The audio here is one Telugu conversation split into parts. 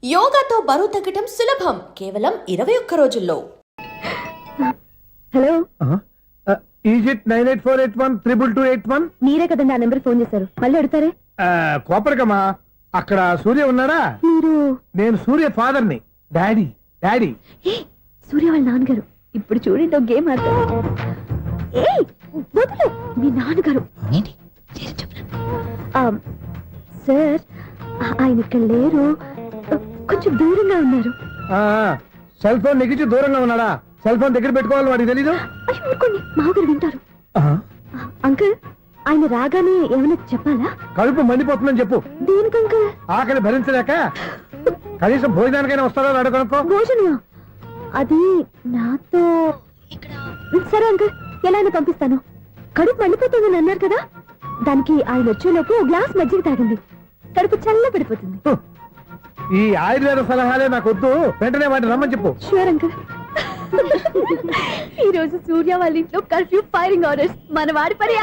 యోగాతో బరువు తగ్గటం సులభం కేవలం 21 రోజుల్లో. Hello, is it 9848132281? మీరే కదండి ఆ నెంబర్ ఫోన్ చేశారు, మళ్ళీ అడుగుతారే? కోపరికమ్మా, అక్కడ సూర్య ఉన్నాడా? మీరు? నేను సూర్య ఫాదర్ ని. డాడీ డాడీ ఏ, సూర్య వాళ్ళ నాన్నగారు. ఇప్పుడు చూడండి ఒక గేమ్ ఆడతారు. ఏ వదిలే, మీ నాన్నగారు. ఏంటి సార్, ఆయన ఇక్కడ లేరు, కొంచెం దూరంగా ఉన్నారు. సెల్ ఫోన్ నెగిచి దూరంగా ఉన్నాడా? సెల్ ఫోన్ దగ్గర పెట్టుకోవాలని వాడికి తెలీదు. అయ్యో ఊరుకోండి, మామగారు వింటారు. అంకుల్, ఆయన రాగానే ఏమైనా చెప్పాలా? కడుపు మండిపోతుందని చెప్పు. దేనికి అంకుల్? ఆకలి భరించలేక కనీసం భోజనానికైనా వస్తాడో రాడో కనుక్కో. భోజనమా? అది నాతో ఇక్కడ. సరే అంకుల్, ఎలా అయినా పంపిస్తాను. కడుపు మండిపోతుందని అన్నారు కదా, దానికి ఆయన వచ్చేలోపు ఓ గ్లాస్ మజ్జిగ తాగింది, కడుపు చల్ల పడిపోతుంది. ఈ ఆయుర్వేద సలహాలే నాకు వద్దు, వెంటనే వాటిని రమ్మని చెప్పు. Sure uncle. ఈ రోజు సూర్య వాళ్ళ ఇంట్లో కర్ఫ్యూ ఫైరింగ్ ఆర్డర్స్. మన వాడి పని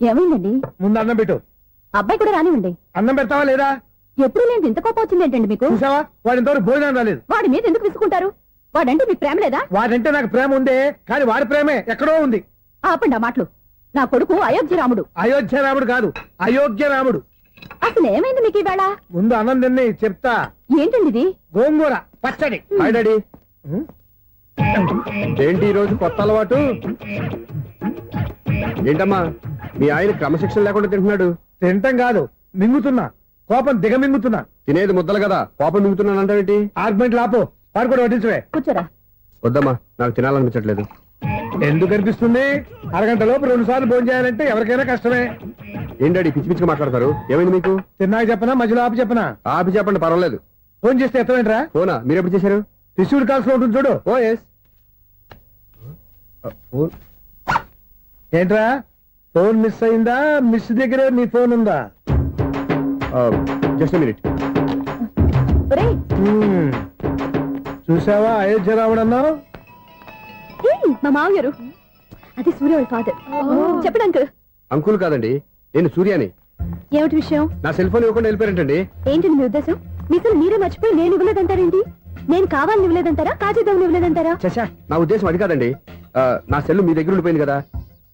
ఏమైందండి? ముందు అన్నం పెట్టు. అబ్బాయి కూడా రానివ్వండి. అన్నం పెడతావా లేదా? ఎప్పుడు నేను ఇంత కోపం వచ్చింది ఏంటండి మీకు? చూసావా, వాడి ఇంతవరకు భోజనం రాలేదు. వాడి మీద ఎందుకు విసుకుంటారు? వాడంటే మీకు ప్రేమ లేదా? వాడంటే నాకు ప్రేమ ఉందే, కానీ వాడి ప్రేమే ఎక్కడో ఉంది. ఆపండి ఆ మాటలు. నా కొడుకు అయోధ్య రాముడు. అయోధ్య రాముడు కాదు, అయోగ్య రాముడు. అసలు ఏమైంది మీకు ఈవేళ? ముందు అన్నం తిని చెప్తా. ఏంటండి ఇది? గోంగూర పచ్చడి. Hi daddy. ఏంటి ఈ రోజు కొత్త అలవాటు? ఏంటమ్మా, మీ ఆయన క్రమశిక్షణ లేకుండా తింటున్నాడు? తింటం కాదు, మింగుతున్నా. కోపం దిగమింగుతున్నా. తినేది ముద్దలు కదా, కోపం మింగుతున్నానంటే ఆర్గ్మెంట్ లాపో. వాడు కూడా వడ్డించవే. కూర్చోరా. వద్దమ్మా, నాకు తినాలనిపించట్లేదు. ఎందుకు అనిపిస్తుంది? అరగంట లోపు 2 సార్లు భోజనం చేయాలంటే ఎవరికైనా కష్టమే. ఏంటండి పిచ్చి పిచ్చిగా మాట్లాడతారు? ఏమైంది మీకు? తిన్నాక చెప్పనా, మధ్యలో ఆపి చెప్పనా? ఆపి చెప్పండి, పర్వాలేదు. ఫోన్ చేస్తే ఎత్తమేంట్రా? ఫోనా? మీరు ఎప్పుడు చేశారు? రిసీవ్డ్ కాల్స్ లో ఉంటుంది చూడు. ఓ ఎస్. ఏంట్రా, ఫోన్ మిస్ అయిందా? మిస్ దగ్గరే నీ ఫోన్ ఉందా? Just minute. చూసావా, అయోధ్య రాముడు అన్నావు. మా మామగారు, అది సూర్య వాళ్ళ ఫాదర్. చెప్పండి అంకుల్. అంకుల్ కాదండి, నేను సూర్యాని. ఏమిటి విషయం? నా సెల్ ఫోన్ ఇవ్వకుండా వెళ్ళిపోయారంటండి. ఏంటండి మీ ఉద్దేశం? మీసలు మీరే మర్చిపోయి నేను ఇవ్వలేదంటారేంటి? నేను కావాలని ఇవ్వలేదంటారా, కాజేద్దామని ఇవ్వలేదంటారా? చచ్చా, నా ఉద్దేశం అది కాదండి. నా సెల్ మీ దగ్గర ఉండిపోయింది కదా,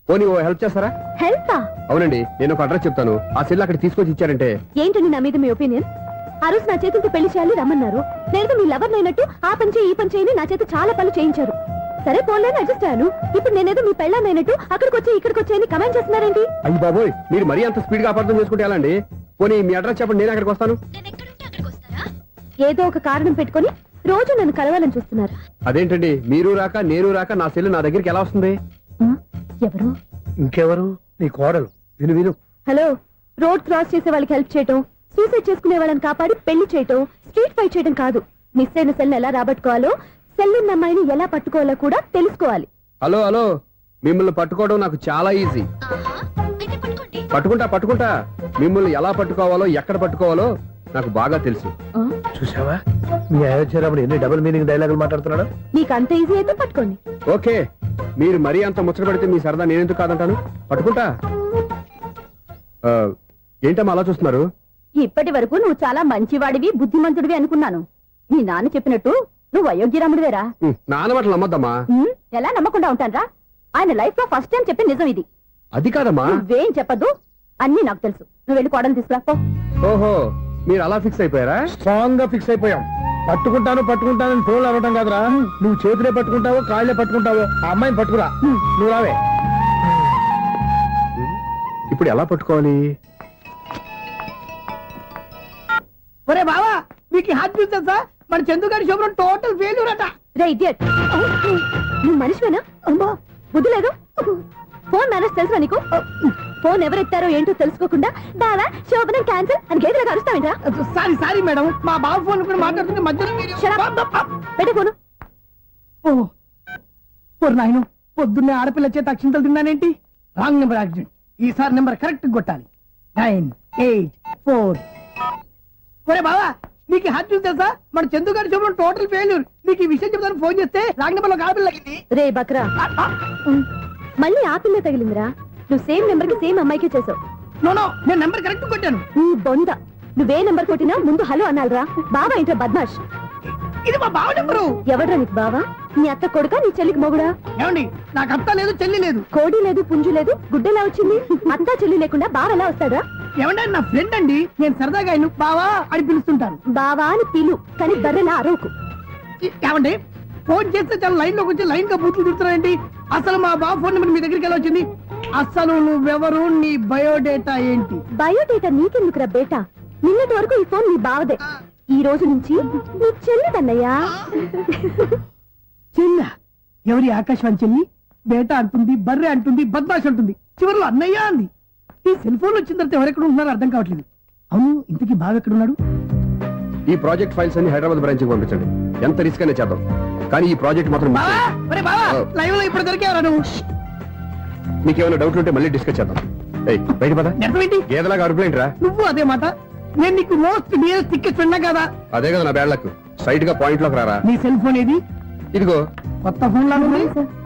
పోనీ ఓ హెల్ప్ చేస్తారా? హెల్పా? అవునండి, నేను ఒక అడ్రస్ చెప్తాను, ఆ సెల్ అక్కడ తీసుకొచ్చి ఇచ్చారంటే. ఏంటండి నా మీద మీ ఒపీనియన్? ఆ రోజు నా చేతులతో పెళ్లి చేయాలి రమ్మన్నారు. నేను మీ లవర్ అయినట్టు ఆ పని చేయి ఈ పని చేయని నా చేత చాలా పనులు చేయించారు. సరే పోన్లేని అడ్జస్ట్ అయ్యాను. ఇప్పుడు నేనేదో మీ పెళ్ళాన్నైనట్టు అక్కడికి వచ్చి ఇక్కడికి వచ్చి కమెంట్ చేస్తున్నారేంటి? అయ్యి బాబోయ్, మీరు మరీ అంత స్పీడ్ గా అపార్థం చేసుకుంటే ఎలా అండి? పోనీ మీ అడ్రస్ చెప్పండి, నేను అక్కడికి వస్తాను. ఏదో ఒక కారణం పెట్టుకొని రోజు నన్ను కలవాలని చూస్తున్నారు. అదేంటండి, మీరు రాక నేను రాక నా సెల్ నా దగ్గరికి ఎలా వస్తుంది? ఎవరు? ఇంకెవరు? నీ కోడలు. విను విను. హలో, రోడ్ క్రాస్ చేసే వాళ్ళకి హెల్ప్ చేయటం, సూసైడ్ చేసుకునే వాళ్ళని కాపాడి పెళ్లి చేయటం, స్ట్రీట్ ఫైట్ చేయడం కాదు. మిస్ అయిన సెల్ ఎలా రాబట్టుకోవాలో, సెల్ ఉన్న అమ్మాయిని ఎలా పట్టుకోవాలో కూడా తెలుసుకోవాలి. హలో హలో, మిమ్మల్ని పట్టుకోవడం నాకు చాలా ఈజీ. పట్టుకుంటా. మిమ్మల్ని ఎలా పట్టుకోవాలో, ఎక్కడ పట్టుకోవాలో నాకు బాగా తెలుసు. చూసావా, మీ అయోధ్య రాముడు ఎన్ని డబుల్ మీనింగ్ డైలాగులు మాట్లాడుతున్నాడు. నీకు అంత ఈజీ అయితే పట్టుకోండి. ఓకే, మీరు మరీ అంత ముచ్చట పెడితే మీ సరదా నేనెందుకు కాదంటాను. పట్టుకుంటా. ఏంటమ్మా అలా చూస్తున్నారు? ఇప్పటి వరకు నువ్వు చాలా మంచివాడివి, బుద్ధిమంతుడివి అనుకున్నాను. మీ నాన్న చెప్పినట్టు నువ్వు అయోగ్యరాముడివేరా? నాన్న మాటలు నమ్మద్దమ్మా. ఎలా నమ్మకుండా ఉంటానరా? ఆయన లైఫ్ లో ఫస్ట్ టైం చెప్పి నిజం ఇది. అది కాదమ్మా. నువ్వేం చెప్పద్దు, అన్ని నాకు తెలుసు. నువ్వు వెళ్ళి కోడలు తీసుకురాపో. ఓహో, మీరు అలా ఫిక్స్ అయిపోయారా? స్ట్రాంగ్ గా ఫిక్స్ అయిపోయాం. పట్టుకుంటాను ఫోన్లు అనటం కాదురా. నువ్వు చేతులే పట్టుకుంటావో కాళ్ళే పట్టుకుంటావో ఆ అమ్మాయిని పట్టుకురా. నువ్వు రావే. ఇప్పుడు ఎలా పట్టుకోవాలి? ఒరే బావా, మీకు హార్ట్ బీట్ తెలుసా? మన చందుగారి శుభ్రం టోటల్ ఫెయిల్యూర్ అట. రే ఇడియట్, నువ్వు మనిషివేనా? అమ్మా బుద్ధి లేదు. ఫోన్ మేనేజ్ తెలుసా నీకు? ఫోన్ ఎవరెత్తారో ఏంటో తెలుసుకోకుండా దావా శోభనం క్యాన్సిల్ అని గేదెలకు అరుస్తావేంట్రా? సారీ మేడం, మా బావ ఫోన్ కూడా మాట్లాడుతుంటే మధ్యలో పెట్టే ఫోను. ఓ నాయను, పొద్దున్నే ఆడపిల్ల చేత అక్షింతలు తిన్నానేంటి? Wrong number accident. ఈసారి నెంబర్ కరెక్ట్ కొట్టాలి. 984. ఒరే బావా, నీకు హార్ట్ బీట్ తెలుసా? మన చందుగారి శుభ్రం టోటల్ ఫెయిల్యూర్. నీకు ఈ విషయం చెప్తాను ఫోన్ చేస్తే రాంగ్ నెంబర్ లో ఆడపిల్ల తగ్గింది. రే బక్రా, మళ్ళీ ఆ పిల్ల తగిలిందిరా. నువ్వు సేమ్ నెంబర్ కి సేమ్ అమ్మాయికి చేసావు. నో, నేను నెంబర్ కరెక్ట్ కొట్టాను. నీ బొంద నువ్వే నెంబర్ కొట్టినా ముందు హలో అనాలిరా. బావా ఏంట్రా బద్మాష్? ఇది మా బావ నెంబరు. ఎవడ్రా నీకు బావా? నీ అత్త కొడుక, నీ చెల్లికి మొగుడా? ఏమండి, నాకు అత్త లేదు, చెల్లి లేదు. కోడి లేదు, పుంజు లేదు, గుడ్డెలా వచ్చింది? అత్త చెల్లి లేకుండా బావ ఎలా వస్తాడా? ఏమండి, ఆయన నా ఫ్రెండ్ అండి. నేను సరదాగా ఆయన బావా అని పిలుస్తుంటాను. బావా అని పిలు, కానీ బర్రెలా అరవకు. ఏమండి, ఫోన్ చేస్తే చాలా లైన్ లోకి వచ్చి లైన్ గా బూతులు తిడుతున్నారండి. అసలు మా బావ ఫోన్ నెంబర్ మీ దగ్గరికి ఎలా వచ్చింది? అసలు నువ్వెవరు, నీ బయోడేటా ఏంటి? బయోడేటా నీకెందుకురా బేటా? నిన్నటి వరకు ఈ ఫోన్ నీ బావదే. ఈ రోజు నుంచి నీ చెల్లిదన్నయ్యా. చెల్ల ఎవరి? ఆకాశవాణి చెల్లి. బేటా అంటుంది, బర్రె అంటుంది, బద్మాష్ అంటుంది, చివరిలో అన్నయ్య అంది. ఈ సెల్ ఫోన్ వచ్చిన తర్వాత ఎవరెక్కడ ఉంటున్నారో అర్థం కావట్లేదు. అవును, ఇంతకీ బావ ఎక్కడ ఉన్నాడు? ఈ ప్రాజెక్ట్ ఫైల్స్ అన్ని హైదరాబాద్ బ్రాంచ్ కి పంపించండి. ఎంత రిస్క్ అనే చేద్దాం, కానీ ఈ ప్రాజెక్ట్ మాత్రం miss బావా, చేయొద్దు. ఒరే బావా, లైవ్ లో ఇప్పుడు దొరికేవరా నువ్వు? మీకేమైనా డౌట్లు ఉంటే మళ్ళీ డిస్కస్ చేద్దాం. ఏయ్, బయట పద. నెరవేంటి? గేదలాగా అరుపులేంట్రా? నువ్వు అదే మాట. నేను నీకు మోస్ట్ డియరెస్ట్ టికెట్ విన్నా కదా. అదే కదా నా బ్యాడ్ లక్. స్ట్రైట్ గా పాయింట్ లోకి రారా. నీ సెల్ ఫోన్ ఏది? ఇదిగో. కొత్త ఫోన్ లాగా ఉంది.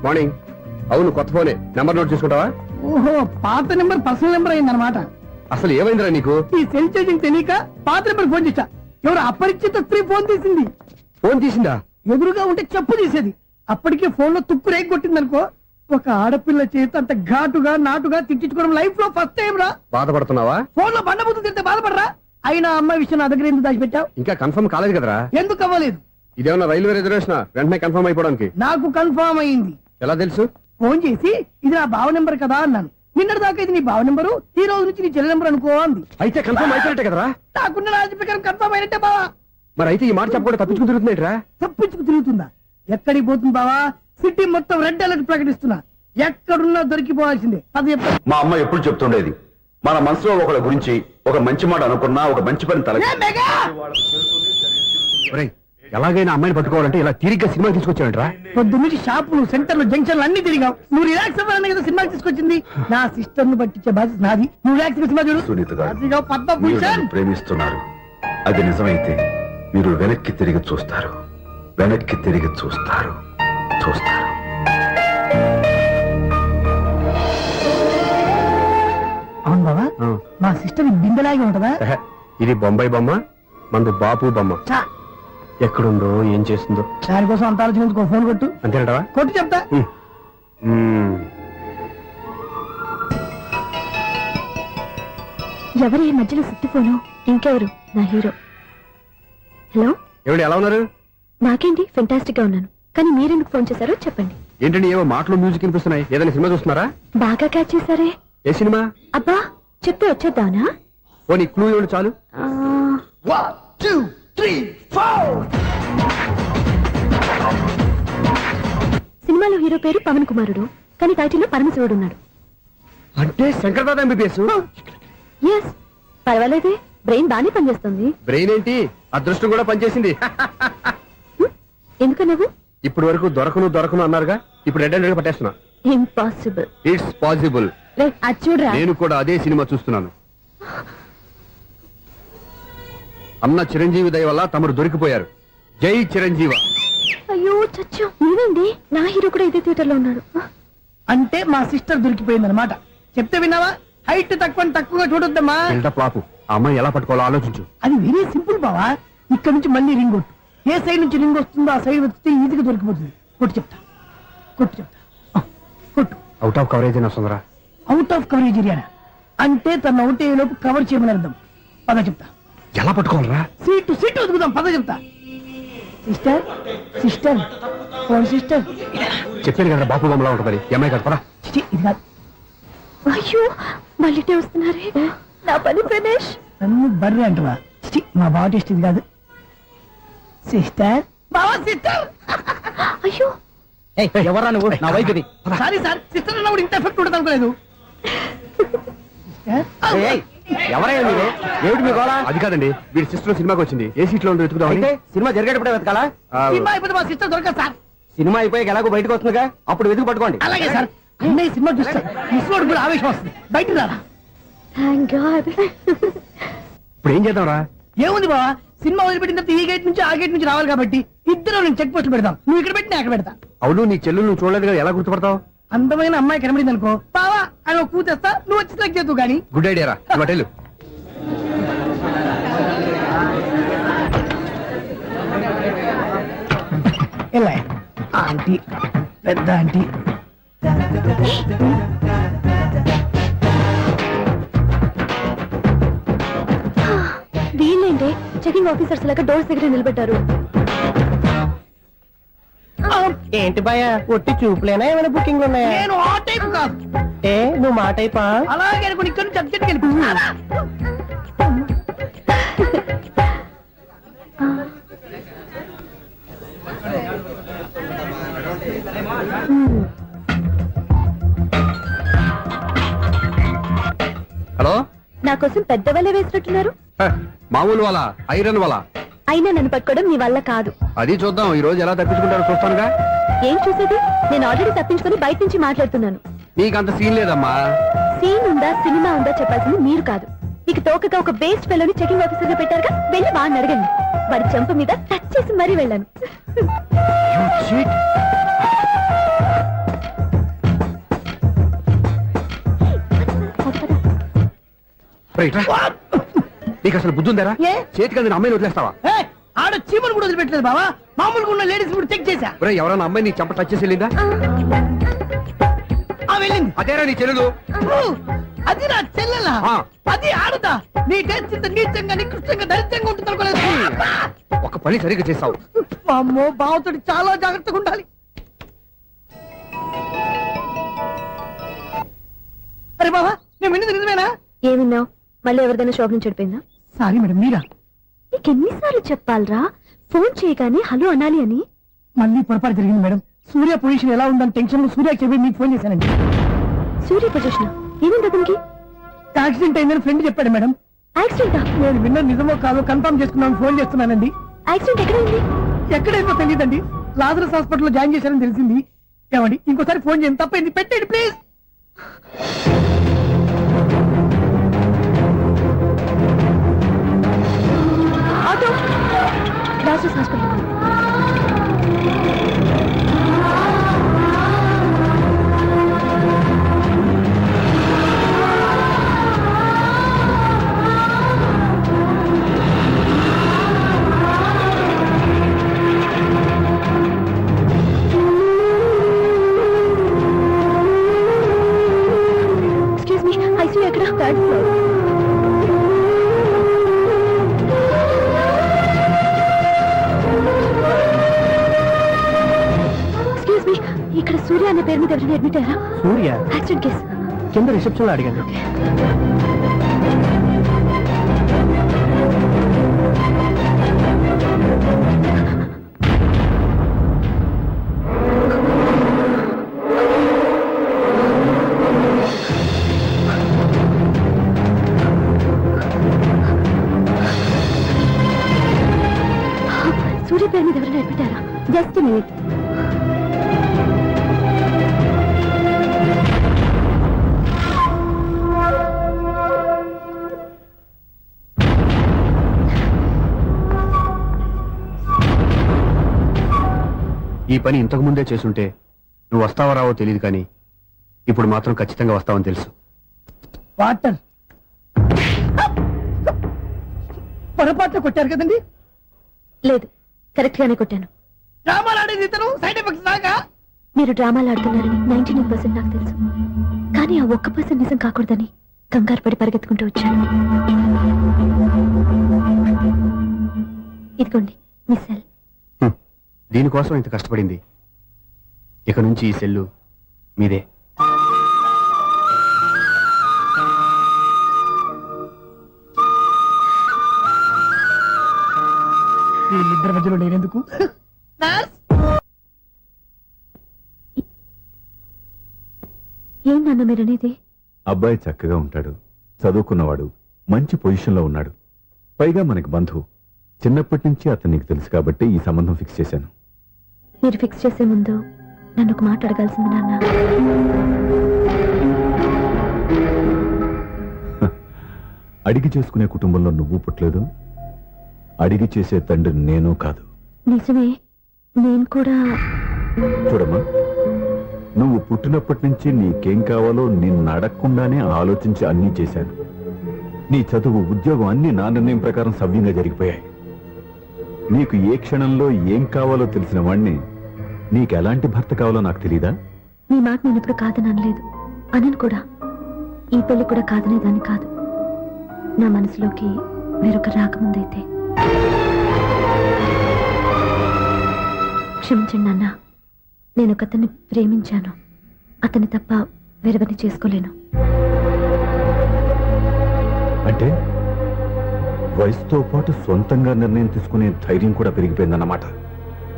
మార్నింగ్. అవును, కొత్త ఫోనే. నెంబర్ నోట్ చేసుకుంటావా? ఓహో, పాత నెంబర్ పర్సనల్ నెంబర్ అయిందన్నమాట. అసలు ఏమైందిరా నీకు? ఈ సెల్ చేసింగ్ తెలియక పాత నెంబర్ ఫోన్ చేశా. ఎవరు అపరిచిత స్త్రీ ఫోన్ తీసింది. ఫోన్ తీసిందా? ఎదురుగా ఉంటే చెప్పు తీసేది. అప్పటికే ఫోన్ లో తుక్కు రేగి కొట్టిందనుకో. ఒక ఆడపిల్ల చేత అంత ఘాటుగా నాటుగా తిట్టించుకోవడం లైఫ్ లో ఫస్ట్ టైం రా. బాధపడుతున్నావా? ఫోన్ లో బండబుద్ధి తింటే బాధపడరా? అయినా అమ్మాయి విషయం నా దగ్గర ఎందుకు దాచిపెట్టావు? ఇంకా కన్ఫర్మ్ కాలేదు కదరా. ఎందుకు అవ్వలేదు? ఇదేమన్నా రైల్వే రిజర్వేషన్? వెంటనే కన్ఫర్మ్ అయిపోవడానికి. నాకు కన్ఫర్మ్ అయింది. ఎలా తెలుసు? ఫోన్ చేసి ఇది నా బావ నెంబర్ కదా అన్నాను. నిన్నటి దాకా ఇది నీ బావ నెంబరు, ఈ రోజు నుంచి నీ చెల్లి నెంబర్ అనుకో అంది. అయితే కన్ఫర్మ్ అయిపోయినట్టే కదరా. నాకున్న రాజు ప్రకారం కన్ఫర్మ్ అయినట్టే బావా. మరి అయితే ఈ మాట చెప్పకుండా తప్పించుకుని తిరుగుతున్నాయిట్రా. తప్పించుకు తిరుగుతుందా? ఎక్కడికి పోతుంది బావా? సిటీ మొత్తం రెడ్ అలర్ట్ ప్రకటిస్తున్నా. ఎక్కడున్నా దొరికిపోవాల్సిందే. అది చెప్తా. మా అమ్మ ఎప్పుడు చెప్తుండేది, మన మనసులో ఒకళ్ళ గురించి ఒక మంచి మాట అనుకున్నా ఒక మంచి పని తల ఏ మెగా! ఒరేయ్, ఎలాగైనా అమ్మాయిని పట్టుకోవాలంటే ఇలా తీరిగ్గా సినిమా తీసుకొచ్చాడంట్రా. పొద్దున్నుంచి షాపులు, సెంటర్లు, జంక్షన్లు అన్ని తిరిగావు. నువ్వు రిలాక్స్ అవ్వాలని కదా సినిమా తీసుకొచ్చింది. నా సిస్టర్ ను పట్టించే బాధ్యత నాది. నువ్వు రిలాక్స్ సినిమా చూడు. సునీత గారు, అదిగో మీరు పద్మభూషణ్. నన్ను ప్రేమిస్తున్నారు. అది నిజమైతే మీరు వెనక్కి తిరిగి చూస్తారు, వెనక్కి తిరిగి చూస్తారు, చూస్తారు. అవును బావా, మా సిస్టర్ బిందెలాగే ఉంటదా? ఎహె, ఇది బొంబాయి బొమ్మ, మంది బాపు బొమ్మ. చా, ఎక్కడుందో ఏం చేస్తుందో. దానికోసం అంత ఆలోచించుకో. ఫోన్ కొట్టు. అంతేనంటావా? కొట్టు చెప్తా. ఎవరు ఈ మధ్యలో సుత్తి ఫోను? ఇంకెవరు? నా హీరో. హలో, ఏమిటి ఎలా ఉన్నారు? నాకేంటి ఫెంటాస్టిక్ గా ఉన్నాను, కానీ మీరెందుకు ఫోన్ చేశారో చెప్పండి. ఏంటండి ఏవో మాటలు మ్యూజిక్ వినిపిస్తున్నాయి? ఏదైనా సినిమా చూస్తున్నారా? బాగా క్యాచ్ చేశారే. ఏ సినిమా? అబ్బా, చెప్తే వచ్చేద్దానా? పోనీ క్లూ ఇవ్వండి చాలు. ఆ, 1 2 3 4. సినిమాలో హీరో పేరు పవన్ కుమారుడు, కానీ టైటిల్లో పరమశివుడు ఉన్నాడు. అంటే శంకర్దాద ఎంబీబీఎస్. ఎస్, పర్వాలేదే, బ్రెయిన్ బాగానే పనిచేస్తుంది. బ్రెయిన్ ఏంటి, అదృష్టం కూడా పనిచేసింది. ఎందుకు నువ్వు? ఇప్పటి వరకు దొరకను అన్నారుగా, ఇప్పుడు రెడ్ హ్యాండెడ్ గా పట్టేస్తున్నా. ఇంపాసిబుల్. It's possible. అది చూడరా. నేను కూడా అదే సినిమా చూస్తున్నాను. అన్న చిరంజీవి దయ వల్ల తమరు దొరికిపోయారు. జై చిరంజీవ. అయ్యో చచ్చు, నీవేంటి? నా హీరో కూడా ఇదే థియేటర్ లో ఉన్నాడు. అంటే మా సిస్టర్ దొరికిపోయింది అనమాట. చెప్తే విన్నావా? హైట్ తక్కువగా చూడొద్దమ్మా. బిల్డప్ లాపు. ఆ అమ్మాయి ఎలా పట్టుకోవాలో ఆలోచించు. అది వెరీ సింపుల్ బావా. ఇక్కడ నుంచి మళ్ళీ రింగ్ కొట్టు. ఏ సైడ్ నుంచి రింగ్ వస్తుందో ఆ సైడ్ వస్తే ఈజీగా దొరికిపోతుంది. కొట్టు చెప్తా. కొట్టు. అవుట్ ఆఫ్ కవరేజ్ అయినా సుందరా. అవుట్ ఆఫ్ కవరేజ్ ఏరియా అంటే తన అవుట్ అయ్యే లోపు కవర్ చేయమని అర్థం. పద చెప్తా. ఎలా పట్టుకోవాలరా? సీటు వదుకుదాం. పద చెప్తా. Sister phone sister. చెప్పాను కదా బాపు బొమ్మలా ఉంటుందని. అమ్మాయి కదా పరా. ఇది కాదు. అయ్యో, మళ్ళీ వస్తున్నారే. నా పని ప్రదేశ్. నన్ను బర్రె అంటవా? మా బావ టేస్ట్ ఇది కాదు. సిస్టర్, బావా సిస్టర్. అయ్యో, ఎవరా నువ్వు? నా వైఫ్ ఇది. సారీ సార్, సిస్టర్ అన్నప్పుడు ఇంత ఎఫెక్ట్ ఉండదు అనుకోలేదు. ఎవరైనా మీరు? ఏమిటి మీ గోళ? అది కాదండి, వీడి సిస్టర్ సినిమాకి వచ్చింది. ఏ సీట్ లో వెతుకుదామని. సినిమా జరిగేటప్పుడే వెతకాలా? సినిమా అయిపోతే మా సిస్టర్ దొరకదు సార్. సినిమా అయిపోయాక ఎలాగో బయటకు వస్తుందిగా, అప్పుడు వెతుకు పట్టుకోండి. అలాగే సార్. అన్నయ్య సినిమా చూస్తారు. మిస్వాడు కూడా ఆవేశం వస్తుంది. బయటకు రారా. Thank God. ఇప్పుడు ఏం చేద్దాంరా? ఏముంది బావా, సినిమా వదిలిపెట్టిన తర్వాత ఈ గేట్ నుంచి ఆ గేట్ నుంచి రావాలి కాబట్టి ఇద్దరు నేను చెక్ పోస్ట్ పెడతాం. నువ్వు ఇక్కడ పెట్టి నేను అక్కడ పెడతా. అవును, నీ చెల్లెలు నువ్వు చూడలేదు కదా, ఎలా గుర్తుపడతావు? అందమైన అమ్మాయి కనబడింది అనుకో, బావా అని ఒక కూతేస్తా, నువ్వు వచ్చి సెలెక్ట్ చేద్దు కానీ. గుడ్ ఐడియా రా. హోటల్ ఆంటీ పెద్ద ఆంటీ వీళ్ళేంటే చెకింగ్ ఆఫీసర్స్ లాగా డోర్స్ దగ్గర నిలబెట్టారు. ఏంటి భయ ఒట్టి చూపులేనా ఏమైనా బుకింగ్ ఉన్నాయా? నేను ఆ టైప్ కాదు. ఏ నువ్వు మాట అయిపా? అలాగే అనుకుని ఇక్కడ నుంచి అర్జెంట్కి వెళ్ళిపోతున్నా. హలో నా కోసం పెద్ద వల్ల వేసినట్టున్నారు. మామూలు వాళ్ళ ఐరన్ వాళ్ళ అయినా నన్ను పట్టుకోవడం మీ వల్ల కాదు. అది చూద్దాం ఈ రోజు ఎలా తప్పించుకుంటారో చూస్తానుగా. ఏం చూసేది? నేను ఆల్రెడీ తప్పించుకొని బయట నుంచి మాట్లాడుతున్నాను. నీకంత సీన్ లేదమ్మా. సీన్ ఉందా సినిమా ఉందా చెప్పాల్సింది మీరు కాదు. మీకు తోకగా ఒక బేస్ట్ ఫెలోని చెకింగ్ ఆఫీసర్ గా పెట్టారుగా, వెళ్ళి వాడిని అడగండి. వాడి చెంప మీద టచ్ చేసి మరీ వెళ్ళాను. నీకు అసలు బుద్ధి ఉందారా? ఏ? చేతికి అందిన అమ్మాయిని వదిలేస్తావా? ఏయ్, ఆడ చీమను కూడా వదిలిపెట్టలేదు బావా. మామూలుగా ఉన్న లేడీస్ కూడా చెక్ చేశా. ఒరేయ్, ఎవరైనా అమ్మాయి నీ చెంప టచ్ చేసి వెళ్ళిందా? ఆ వెళ్ళింది. అదేరా నీ చెల్లెలు. ఓ, అది నా చెల్లెలా? ఆ. అది ఆడదా? నీ టేస్ట్ ఇంత నీచంగా నికృష్టంగా దరిద్రంగా ఉంటుంది అనుకోలేదు. ఒక పని సరిగ్గా చేసావు. అమ్మో, బావతోటి చాలా జాగ్రత్తగా ఉండాలి. అరే బావా, నేను విన్నది నిజమేనా? ఏమిన్నావు? మళ్ళీ ఎవరిదైనా షాప్ నుంచి చెడిపోయిందా? సారీ మేడం, మీరా? నీకు ఎన్నిసార్లు చెప్పాలరా ఫోన్ చేయగానే హలో అనాలి అని? మళ్ళీ పొరపాటు జరిగింది మేడం. సూర్య పొజిషన్ ఎలా ఉందని టెన్షన్ లో సూర్య చెప్పి మీకు ఫోన్ చేశానండి. సూర్య పొజిషన్ ఏమైంది అతనికి? యాక్సిడెంట్ అయిందని ఫ్రెండ్ చెప్పాడు మేడం. యాక్సిడెంటా? నేను విన్న నిజమో కాదో కన్ఫర్మ్ చేసుకున్నాను, ఫోన్ చేస్తున్నానండి. యాక్సిడెంట్ ఎక్కడైంది? ఎక్కడైందో తెలియదండి. లాజరస్ హాస్పిటల్లో జాయిన్ చేశారని తెలిసింది. ఏమండి, ఇంకోసారి ఫోన్ చేయండి, తప్పైంది, పెట్టండి please. Auto Lazarus hospital. Excuse me, ICU ఎక్కడ? Third floor. ఎక్స్క్యూజ్ మీ, ఇక్కడ సూర్య అనే పేరు మీద ఎవరైనా అడ్మిట్ అయ్యారా? Surya accident case. కింద రిసెప్షన్ లో అడిగాను. సూర్య పేరు మీద ఎవరైనా అడ్మిట్ అయ్యారా? Just minute. ఈ పని ఇంతకు ముందే చేసుంటే నువ్వు వస్తావో రావో తెలియదు, కానీ ఇప్పుడు మాత్రం ఖచ్చితంగా వస్తావని తెలుసు. వాటర్ పొరపాట్లు కొట్టారు కదండి. లేదు, కరెక్ట్ గానే కొట్టాను. డ్రామాలు ఆడేది ఇతను, సైడ్ ఎఫెక్ట్స్ దాకా. మీరు డ్రామాలు ఆడుతున్నారని 99% నాకు తెలుసు, కానీ ఆ 1% నిజం కాకూడదని కంగారు పడి పరిగెత్తుకుంటూ వచ్చాను. ఇదిగోండి మీ సెల్. దీనికోసం ఇంత కష్టపడింది. ఇక నుంచి ఈ సెల్లు మీదే. వీళ్ళిద్దరి మధ్యలో నేనెందుకు? ఏందన్న మీరనేది? అబ్బాయి చక్కగా ఉంటాడు, చదువుకున్నవాడు, మంచి పొజిషన్లో ఉన్నాడు. పైగా మనకి బంధువు. చిన్నప్పటి నుంచి అతను నీకు తెలుసు కాబట్టి ఈ సంబంధం ఫిక్స్ చేశాను. మీరు ఫిక్స్ చేసే ముందు నన్ను ఒక మాట అడగాల్సింది నాన్న. అడిగి చేసుకునే కుటుంబంలో నువ్వు పుట్టలేదు, అడిగి చేసే తండ్రి నేను కాదు. నిజమే, నేను కూడా. చూడమ్మా, నువ్వు పుట్టినప్పటి నుంచి నీకేం కావాలో నిన్ను అడగకుండానే ఆలోచించి అన్నీ చేశాను. నీ చదువు, ఉద్యోగం అన్ని నా నిర్ణయం ప్రకారం సవ్యంగా జరిగిపోయాయి. నీకు ఏ క్షణంలో ఏం కావాలో తెలిసిన వాణ్ణి నీకు ఎలాంటి భర్త కావాలో నాకు తెలీదా? మీ మాట నేను ఇప్పుడు కాదని అనలేదు, అనను కూడా. ఈ పెళ్లి కూడా కాదనేదాన్ని కాదు. నా మనసులోకి వేరొక రాకముందైతే. క్షమించండి నాన్న, నేను ఒకతన్ని ప్రేమించాను. అతన్ని తప్ప వేరెవరిని చేసుకోలేను. అంటే వయసుతో పాటు సొంతంగా నిర్ణయం తీసుకునే ధైర్యం కూడా పెరిగిపోయిందన్నమాట.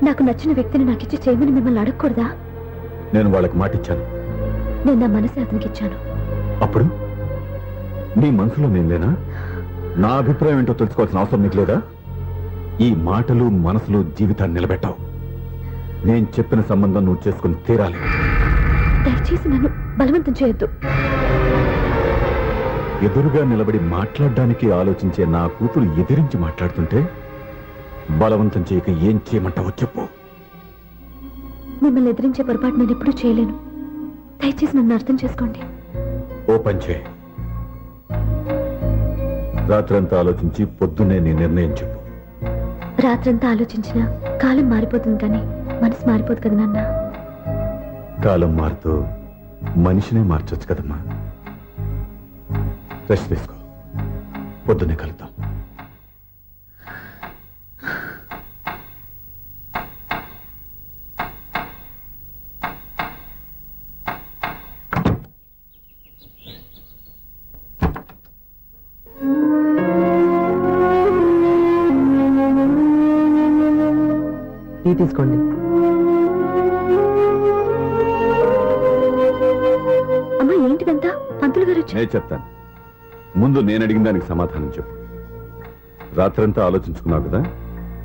నాకు నచ్చిన వ్యక్తిని నాకిచ్చి చేయమని మిమ్మల్ని అడగకూడదా? నేను వాళ్ళకి మాటిచ్చాను. నేను నా మనసే అతనికి ఇచ్చాను. అప్పుడు నీ మనసులో నేను లేనా? నా అభిప్రాయం ఏంటో తెలుసుకోవాల్సిన అవసరం నీకు లేదా? ఈ మాటలు మనసులో జీవితాన్ని నిలబెట్టావు. నేను చెప్పిన సంబంధం నువ్వు చేసుకుని తీరాలి. దయచేసి నన్ను బలవంతం చేయొద్దు. ఎదురుగా నిలబడి మాట్లాడడానికి ఆలోచించే నా కూతురు ఎదిరించి మాట్లాడుతుంటే బలవంతం చేయక ఏం చేయమంటావో చెప్పు. మిమ్మల్ని ఎదిరించే పొరపాటు నేను ఎప్పుడూ చేయలేను. దయచేసి నన్ను అర్థం చేసుకోండి. ఓ పని చేయి. రాత్రంతా ఆలోచించి పొద్దున్నే నీ నిర్ణయం చెప్పు. రాత్రంతా ఆలోచించినా కాలం మారిపోతుంది, కానీ మనసు మారిపోదు కదా నాన్న. కాలం మారుతూ మనిషినే మార్చొచ్చు కదమ్మా. రెస్ట్ తీసుకో, పొద్దున్నే కలుద్దాం. టీ తీసుకోండి. అమ్మా, ఏంటిదంతా? పంతులు గారు వచ్చి. నేను చెప్తాను. ముందు నేను అడిగిన దానికి సమాధానం చెప్పు. రాత్రంతా ఆలోచించుకున్నావు కదా,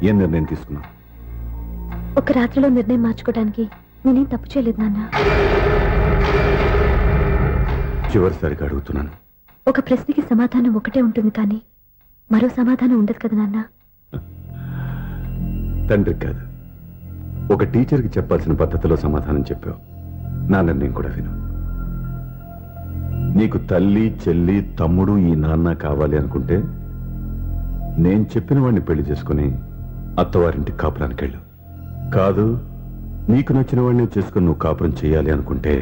ఏం నిర్ణయం తీసుకున్నావు? ఒక రాత్రిలో నిర్ణయం మార్చుకోవడానికి నేనేం తప్పు చేయలేదు నాన్న. చివరిసారిగా అడుగుతున్నాను. ఒక ప్రశ్నకి సమాధానం ఒకటే ఉంటుంది, కానీ మరో సమాధానం ఉండదు కదా నాన్న. తండ్రికి కాదు, ఒక టీచర్కి చెప్పాల్సిన పద్ధతిలో సమాధానం చెప్పావు. నా నిర్ణయం కూడా విను. నీకు తల్లి, చెల్లి, తమ్ముడు, ఈ నాన్న కావాలి అనుకుంటే నేను చెప్పిన వాడిని పెళ్లి చేసుకుని అత్తవారింటికి కాపురానికి వెళ్ళు. కాదు, నీకు నచ్చిన వాడిని చేసుకుని నువ్వు కాపురం చేయాలి అనుకుంటే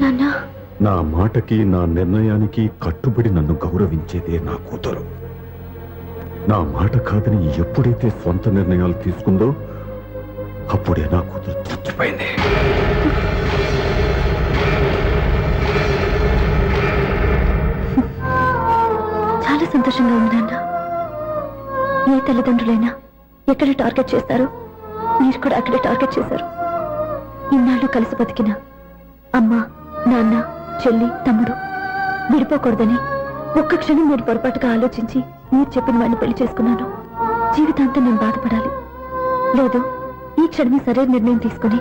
నాన్న, నా మాటకి, నా నిర్ణయానికి కట్టుబడి నన్ను గౌరవించేదే నా కూతురు. నా మాట కాదని ఎప్పుడైతే సొంత నిర్ణయాలు తీసుకుందో అప్పుడే నా కూతురు చచ్చిపోయింది. చాలా సంతోషంగా ఉంది నాన్న. ఏ తల్లిదండ్రులైనా ఎక్కడ టార్గెట్ చేస్తారో మీరు కూడా అక్కడే టార్గెట్ చేశారు. ఇన్నాళ్ళు కలిసి బతికిన అమ్మ, నాన్న, చెల్లి, తమ్ముడు విడిపోకూడదని ఒక్క క్షణం మీరు పొరపాటుగా ఆలోచించి మీరు చెప్పిన వాడిని పెళ్లి చేసుకున్నాను. జీవితాంతం నేను బాధపడాలి. లేదు, ఈ క్షణమే సరైన నిర్ణయం తీసుకుని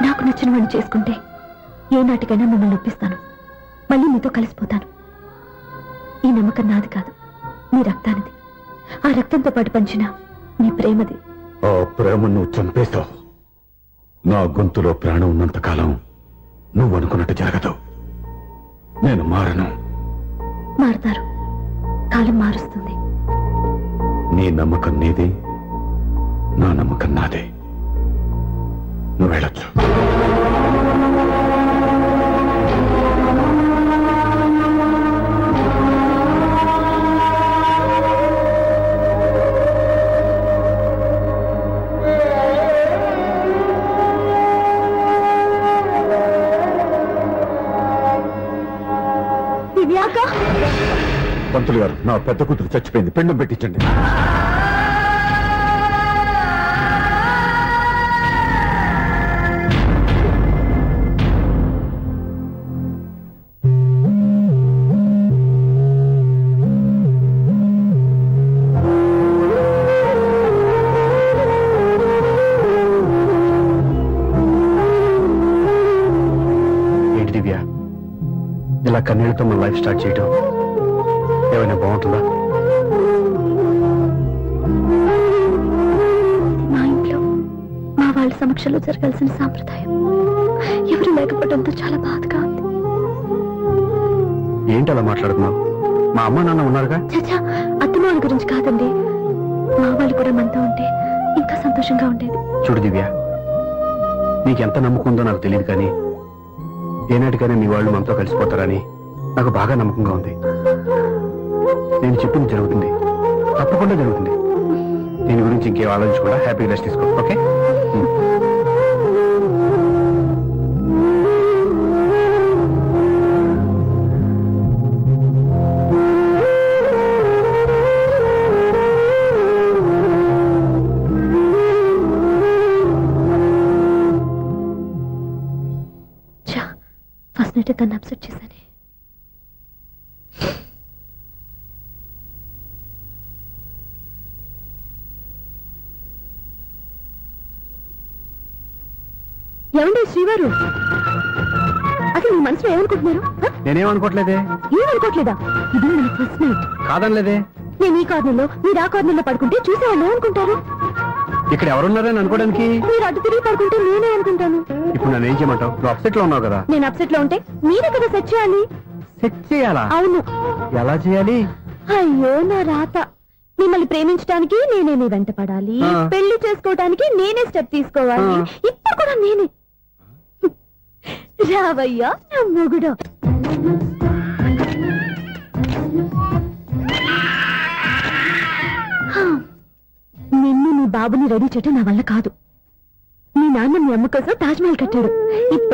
నాకు నచ్చిన వాడిని చేసుకుంటే ఏ నాటికైనా మిమ్మల్ని ఒప్పిస్తాను. మళ్ళీ మీతో కలిసిపోతాను. ఈ నమ్మకం నాది కాదు, మీ రక్తానిది. ఆ రక్తంతో పాటు పంచిన మీ ప్రేమది. ఆ ప్రేమ నువ్వు చంపేశావు. నా గొంతులో ప్రాణం ఉన్నంత కాలం నువ్వు అనుకున్నట్టు జరగదు. నేను మారను. మారుతారు, కాలం మారుస్తుంది. నీ నమ్మకం నీది, నా నమ్మకం నాదే. నువ్వు వెళ్ళొచ్చు. పంతులు గారు, నా పెద్ద కూతురు చచ్చిపోయింది, పిండం పెట్టించండి. ఏంటి దివ్య, ఇలా కన్నీళ్లతో మన లైఫ్ స్టార్ట్ చేయటం ఏమైనా బాగుంటుందా? మా ఇంట్లో మా వాళ్ళ సమక్షంలో జరగాల్సిన సాంప్రదాయం ఎవరు లేకపోవడంతో చాలా బాధగా ఉంది. ఏంటి అలా మాట్లాడుతున్నావు? మా అమ్మ నాన్న ఉన్నారుగా. చచ్చా అత్తమాల గురించి కాదండి, మా వాళ్ళు కూడా మనతో ఉంటే ఇంకా సంతోషంగా ఉండేది. చూడు దివ్య, నీకెంత నమ్మకం ఉందో నాకు తెలియదు, కానీ ఏనాటికైనా నీ వాళ్ళు మనతో కలిసిపోతారని నాకు బాగా నమ్మకంగా ఉంది. నేను చెప్పింది జరుగుతుంది, తప్పకుండా జరుగుతుంది. దీని గురించి ఇంకేం ఆలోచించకుండా హ్యాపీ రెస్ట్ తీసుకో. ఓకే? చా ఫస్ట్ నైట్ తను అప్సెట్ చేశాను. ఏమండి శ్రీవారు, అసలు మీ మనసులో ఏమనుకుంటున్నారు? నేనేమనుకోవట్లేదే. ఏమనుకోవట్లేదా? ఇది మన ఫస్ట్ నైట్. కాదనలేదే. నేను ఈ కార్నర్లో మీరు ఆ కార్నర్లో పడుకుంటే చూసేవాళ్ళు ఏమనుకుంటారు? ఇక్కడ ఎవరున్నారని అనుకోవడానికి. మీరు అటు తిరిగి పడుకుంటే నేనే అనుకుంటాను. ఇప్పుడు నన్ను ఏం చేయమంటావు? నువ్వు అప్సెట్ లో ఉన్నావు కదా. నేను అప్సెట్ లో ఉంటే మీరే కదా సెట్ చేయాలి. సెట్ చేయాలా? అవును. ఎలా చేయాలి? అయ్యో నా రాత. మిమ్మల్ని ప్రేమించడానికి నేనే మీ వెంట పడాలి, ఆ. పెళ్లి చేసుకోవడానికి నేనే స్టెప్ తీసుకోవాలి. ఆ. ఇప్పుడు కూడా నేనే. రావయ్యా నా మొగుడు. నిన్ను నీ బాబుని రెడీ చేయటం నా వల్ల కాదు. మీ నాన్న మీ అమ్మ కోసం తాజ్ మహల్ కట్టాడు. ఇప్పుడు